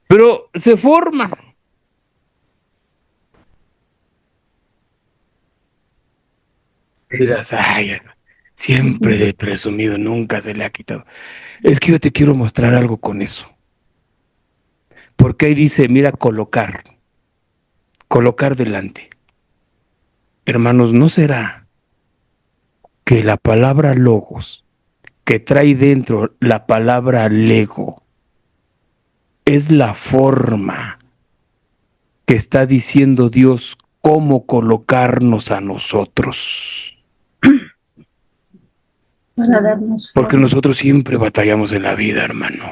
Pero se forma. Dirás, ay, siempre de presumido, nunca se le ha quitado. Es que yo te quiero mostrar algo con eso. Porque ahí dice, mira, colocar delante. Hermanos, ¿no será que la palabra logos, que trae dentro la palabra lego, es la forma que está diciendo Dios cómo colocarnos a nosotros? Para darnos Porque forma. nosotros siempre batallamos en la vida, hermano.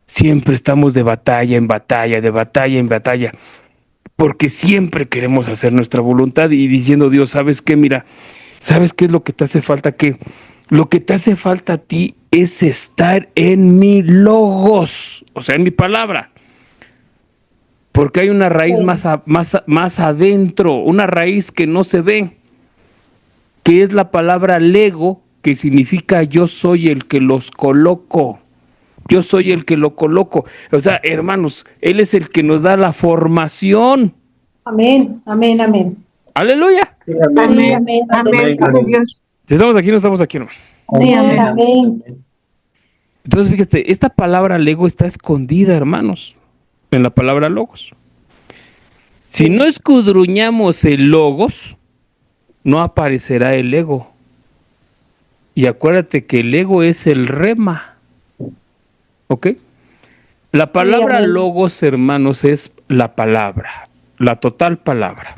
Siempre estamos de batalla en batalla, de batalla en batalla, porque siempre queremos hacer nuestra voluntad y diciendo, Dios, ¿sabes qué? Mira, ¿sabes qué es lo que te hace falta? Que lo que te hace falta a ti es estar en mi logos, o sea, en mi palabra. Porque hay una raíz más adentro, una raíz que no se ve, que es la palabra lego, que significa yo soy el que los coloco. Yo soy el que lo coloco. O sea, hermanos, Él es el que nos da la formación. Amén, amén, amén. Aleluya. Sí, amén. Amén. Amén, Amén. amén. Gloria a Dios. Si estamos aquí, no estamos aquí, hermano. Sí, Amén, amén. amén. Entonces, fíjate, esta palabra lego está escondida, hermanos, en la palabra logos. Si no escudruñamos el logos, no aparecerá el ego. Y acuérdate que el ego es el rema. ¿Ok? La palabra amén. logos, hermanos, es la palabra, la total palabra.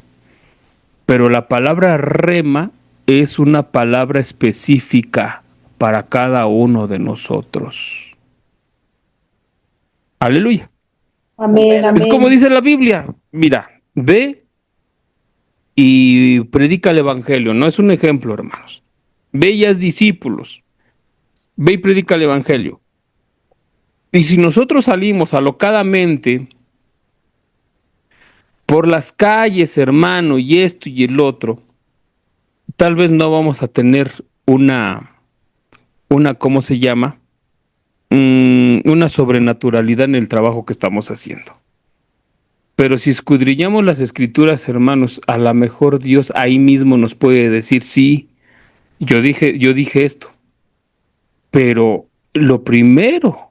Pero la palabra rema es una palabra específica para cada uno de nosotros. Aleluya. Amén, amén. Es como dice la Biblia. Mira, ve y predica el evangelio. No es un ejemplo, hermanos. Ve y haz discípulos. Ve y predica el evangelio. Y si nosotros salimos alocadamente por las calles, hermano, y esto y el otro, tal vez no vamos a tener ¿cómo se llama? Una sobrenaturalidad en el trabajo que estamos haciendo. Pero si escudriñamos las escrituras, hermanos, a lo mejor Dios ahí mismo nos puede decir, sí, yo dije esto. Pero lo primero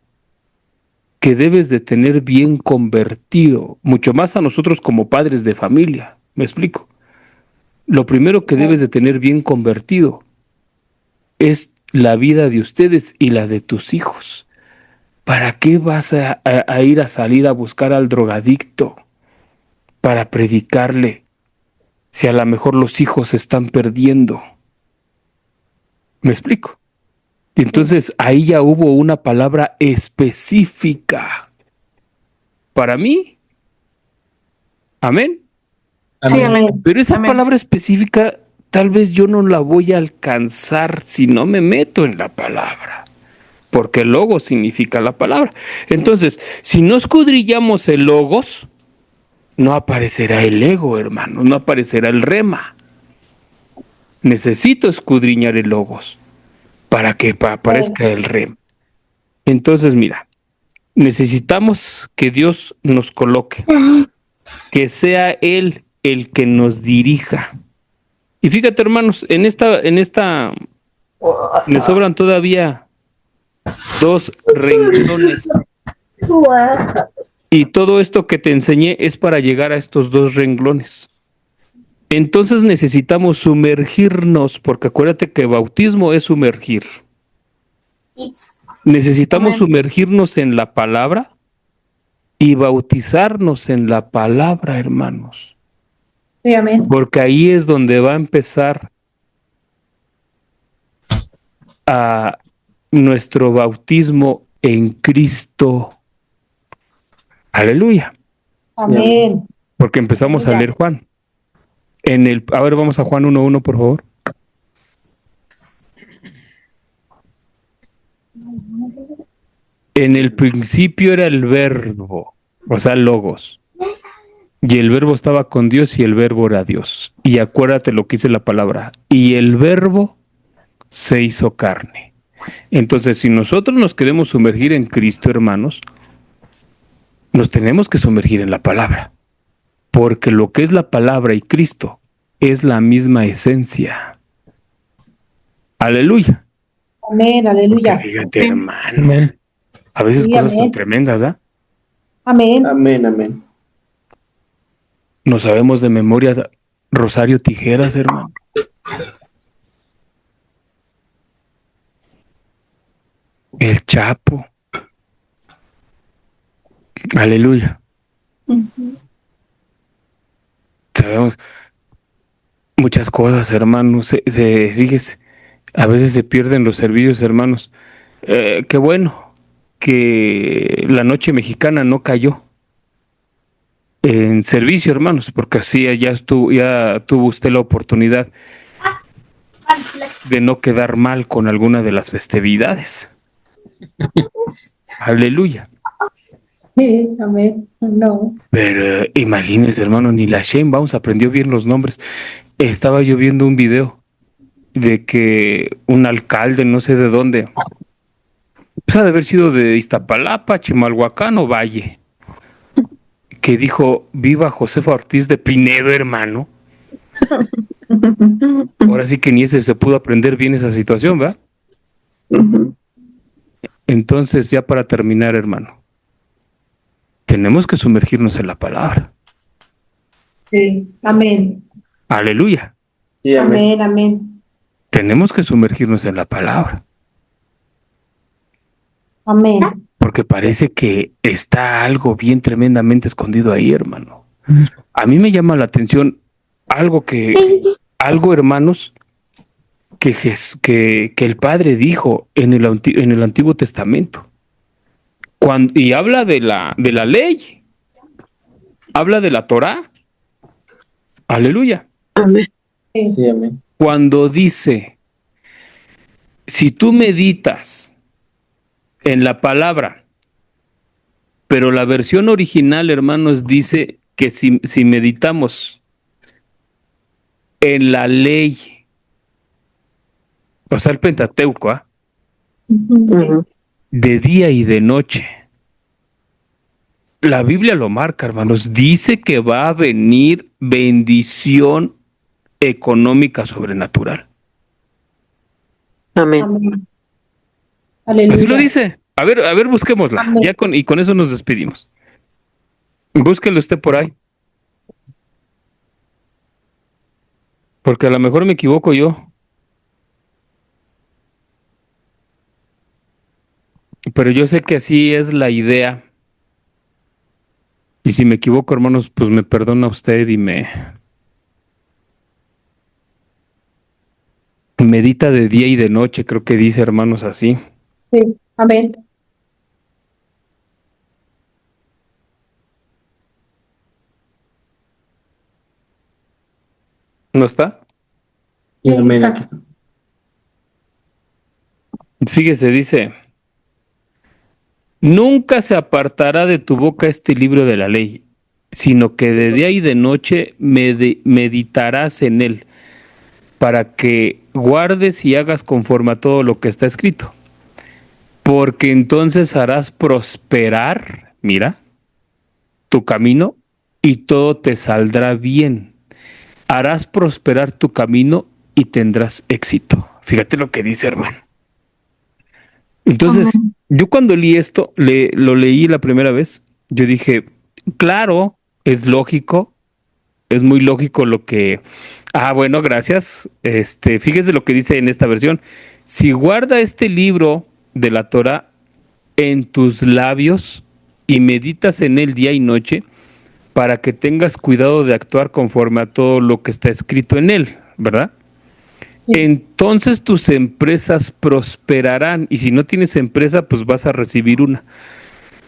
que debes de tener bien convertido, mucho más a nosotros como padres de familia, ¿me explico? Lo primero que debes de tener bien convertido es la vida de ustedes y la de tus hijos. ¿Para qué vas a ir a salir a buscar al drogadicto para predicarle si a lo mejor los hijos se están perdiendo? ¿Me explico? Y entonces ahí ya hubo una palabra específica para mí. Amén. Sí, amén. Pero esa Amén. palabra específica tal vez yo no la voy a alcanzar si no me meto en la palabra. porque logos significa la palabra. Entonces, si no escudriñamos el logos, no aparecerá el ego, hermano, no aparecerá el rema. Necesito escudriñar el logos para que aparezca el rema. Entonces, mira, necesitamos que Dios nos coloque, que sea Él el que nos dirija. Y fíjate, hermanos, en esta me sobran todavía 2 renglones. Y todo esto que te enseñé es para llegar a estos 2 renglones. Entonces necesitamos sumergirnos, porque acuérdate que bautismo es sumergir. Necesitamos sumergirnos en la palabra y bautizarnos en la palabra, hermanos. Sí, amén. Porque ahí es donde va a empezar a nuestro bautismo en Cristo. Aleluya. Amén. Porque empezamos a Aleluya. leer Juan. A ver, vamos a Juan 1:1, por favor. En el principio era el verbo, o sea, logos. Y el verbo estaba con Dios y el verbo era Dios. Y acuérdate lo que dice la palabra. Y el verbo se hizo carne. Entonces, si nosotros nos queremos sumergir en Cristo, hermanos, nos tenemos que sumergir en la palabra. Porque lo que es la palabra y Cristo es la misma esencia. Aleluya. Amén. Aleluya. Porque fíjate, hermano, Amén. a veces Sí, cosas tan amén. tremendas, ¿ah? Amén. Amén, amén. No sabemos de memoria Rosario Tijeras, hermano. El Chapo. Aleluya. Sabemos muchas cosas, hermanos. Fíjese, a veces se pierden los servicios, hermanos. Qué bueno que la noche mexicana no cayó en servicio, hermanos, porque así ya tuvo usted la oportunidad de no quedar mal con alguna de las festividades. Aleluya. Sí, amén. No. Pero imagínense, hermano, ni la Sheinbaum aprendió bien los nombres. Estaba yo viendo un video de que un alcalde, no sé de dónde, pues ha de haber sido de Iztapalapa, Chimalhuacán o Valle, que dijo, viva Josefa Ortiz de Pinedo, hermano. Ahora sí que ni ese se pudo aprender bien esa situación, ¿verdad? Entonces, ya para terminar, hermano, tenemos que sumergirnos en la palabra. Sí. Amén. Aleluya. Sí, amén. Amén. Amén. Tenemos que sumergirnos en la palabra. Amén. Porque parece que está algo bien tremendamente escondido ahí, hermano. A mí me llama la atención algo, hermanos, que el Padre dijo en el Antiguo Testamento. Y habla de la ley, habla de la Torá. Aleluya. Sí, amén. Cuando dice, si tú meditas en la palabra, pero la versión original, hermanos, dice que si meditamos en la ley, o sea, el Pentateuco, ¿ah? De día y de noche. La Biblia lo marca, hermanos. Dice que va a venir bendición económica sobrenatural. Amén. Amén. Aleluya. Así lo dice. A ver, busquémosla. Amén. Y con eso nos despedimos. Búsquelo usted por ahí. Porque a lo mejor me equivoco yo. Pero yo sé que así es la idea. Y si me equivoco, hermanos, pues me perdona usted y me medita de día y de noche, creo que dice, hermanos, así. Sí. Amén. ¿No está? Sí, amén. Aquí está. Fíjese, dice, Nunca se apartará de tu boca este libro de la ley, sino que de día y de noche meditarás en él, para que guardes y hagas conforme a todo lo que está escrito. Porque entonces harás prosperar, mira, tu camino y todo te saldrá bien. Harás prosperar tu camino y tendrás éxito. Fíjate lo que dice, hermano. Entonces, yo cuando leí esto, lo leí la primera vez, yo dije, claro, es lógico, es muy lógico lo que... Ah, bueno, gracias. Fíjese lo que dice en esta versión. Si guarda este libro de la Torah en tus labios y meditas en él día y noche, para que tengas cuidado de actuar conforme a todo lo que está escrito en él, ¿verdad? Sí. Entonces tus empresas prosperarán, y si no tienes empresa, pues vas a recibir una.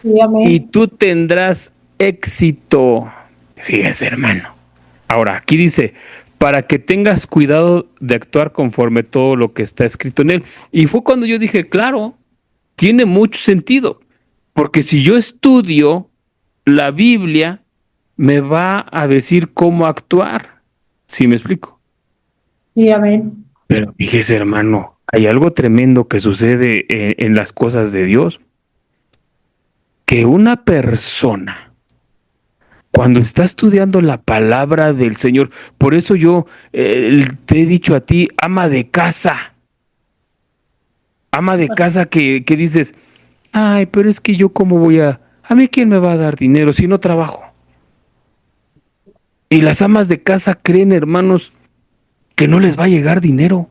Sí, amén. Y tú tendrás éxito. Fíjese, hermano. Ahora, aquí dice, para que tengas cuidado de actuar conforme todo lo que está escrito en él. Y fue cuando yo dije, claro, tiene mucho sentido, porque si yo estudio la Biblia, me va a decir cómo actuar. ¿Sí me explico? Sí, amén. Pero fíjese, hermano, hay algo tremendo que sucede en las cosas de Dios, que una persona, cuando está estudiando la palabra del Señor, por eso yo te he dicho a ti, ama de casa que dices, ay, pero es que yo cómo voy a mí quién me va a dar dinero si no trabajo. Y las amas de casa creen, hermanos, que no les va a llegar dinero.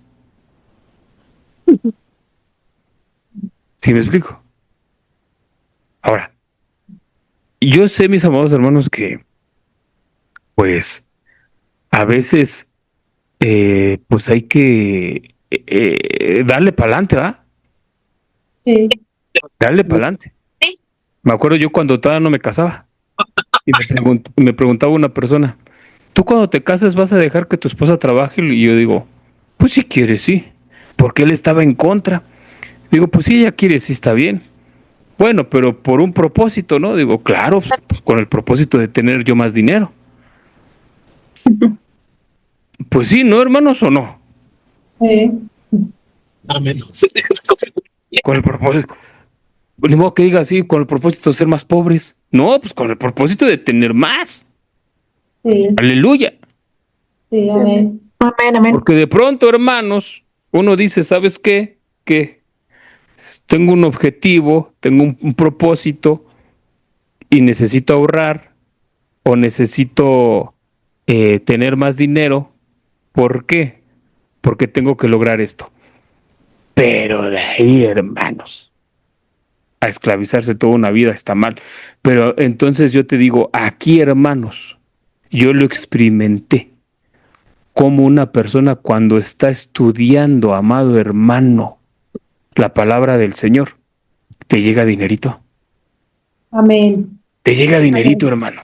¿Sí me explico? Ahora, yo sé, mis amados hermanos, que pues a veces pues hay que darle para adelante, ¿va? Sí. Darle para adelante. Me acuerdo yo cuando todavía no me casaba y me preguntaba una persona, ¿tú cuando te cases vas a dejar que tu esposa trabaje? Y yo digo, pues si quiere, sí. Porque él estaba en contra. Digo, pues si ella quiere, sí está bien. Bueno, pero por un propósito, ¿no? Digo, claro, pues, con el propósito de tener yo más dinero. Pues sí, ¿no, hermanos, o no? Sí. Con el propósito. Ni modo que diga así, con el propósito de ser más pobres. No, pues con el propósito de tener más. Sí. Aleluya. Sí, amén. Amén, amén. Porque de pronto, hermanos, uno dice, ¿sabes qué? Que tengo un objetivo, tengo un propósito y necesito ahorrar o necesito tener más dinero. ¿Por qué? Porque tengo que lograr esto. Pero de ahí, hermanos, a esclavizarse toda una vida está mal. Pero entonces yo te digo, aquí, hermanos, yo lo experimenté como una persona cuando está estudiando, amado hermano, la palabra del Señor, te llega dinerito. Amén. Te llega dinerito, hermano.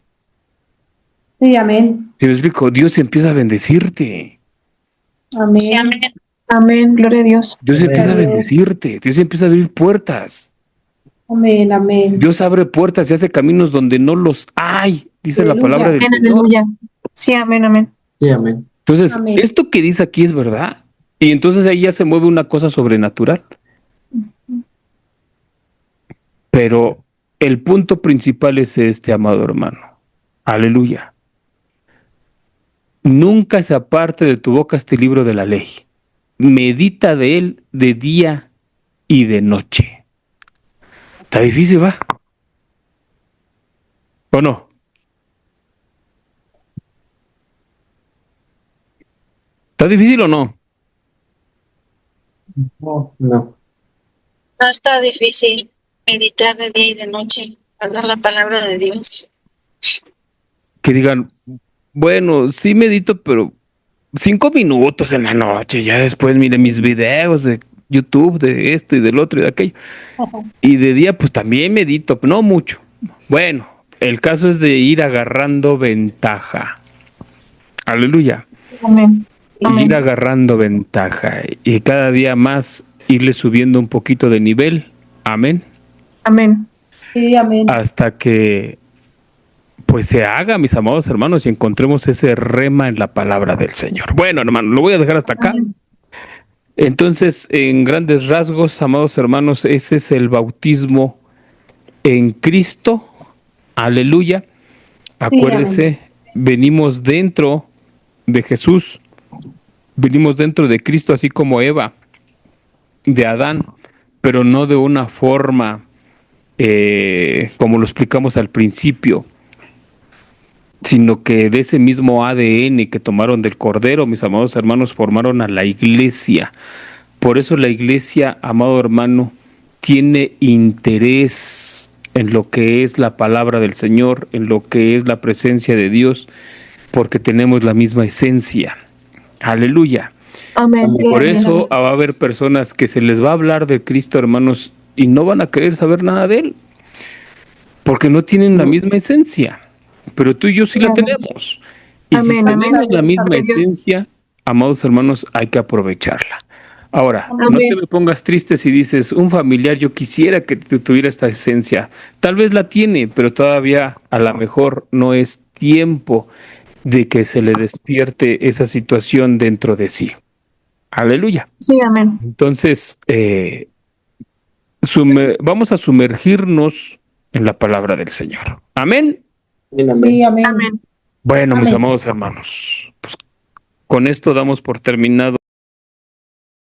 Sí, amén. ¿Sí me explico? Dios empieza a bendecirte. Amén. Sí, amén. Amén, gloria a Dios. Dios Amén. empieza a bendecirte. Dios empieza a abrir puertas. Amén, amén. Dios abre puertas y hace caminos donde no los hay, dice la Aleluya. palabra del Amén, Señor. aleluya. Sí, amén, amén. Sí, amén. Entonces, Amén. esto que dice aquí es verdad. Y entonces ahí ya se mueve una cosa sobrenatural. Pero el punto principal es este, amado hermano. Aleluya. Nunca se aparte de tu boca este libro de la ley. Medita de él de día y de noche. Está difícil, ¿va? ¿O no? ¿Está difícil o no? No. No está difícil meditar de día y de noche, hablar la palabra de Dios. Que digan, bueno, sí medito, pero 5 minutos en la noche. Ya después mire mis videos de YouTube, de esto y del otro y de aquello. Y de día, pues también medito, no mucho. Bueno, el caso es de ir agarrando ventaja. Aleluya. Amén. Amén. Ir agarrando ventaja y cada día más irle subiendo un poquito de nivel. Amén. Amén. Sí, amén. hasta que pues se haga, mis amados hermanos, y encontremos ese rema en la palabra del Señor. Bueno, hermano, lo voy a dejar hasta acá. Amén. Entonces, en grandes rasgos, amados hermanos, ese es el bautismo en Cristo. Aleluya. Acuérdese, venimos dentro de Jesús, venimos dentro de Cristo, así como Eva, de Adán, pero no de una forma como lo explicamos al principio, sino que de ese mismo ADN que tomaron del Cordero, mis amados hermanos, formaron a la iglesia. Por eso la iglesia, amado hermano, tiene interés en lo que es la palabra del Señor, en lo que es la presencia de Dios, porque tenemos la misma esencia. Aleluya. Amén. Por eso va a haber personas que se les va a hablar de Cristo, hermanos, y no van a querer saber nada de Él, porque no tienen la misma esencia. Pero tú y yo sí la tenemos. Y si tenemos la misma esencia, amados hermanos, hay que aprovecharla. Ahora, no te me pongas triste si dices, un familiar, yo quisiera que tuviera esta esencia. Tal vez la tiene, pero todavía a lo mejor no es tiempo de que se le despierte esa situación dentro de sí. Aleluya. Sí, amén. Entonces, vamos a sumergirnos en la palabra del Señor. Amén. Sí, amén. Amén. Bueno, mis Amén. amados hermanos, pues con esto damos por terminado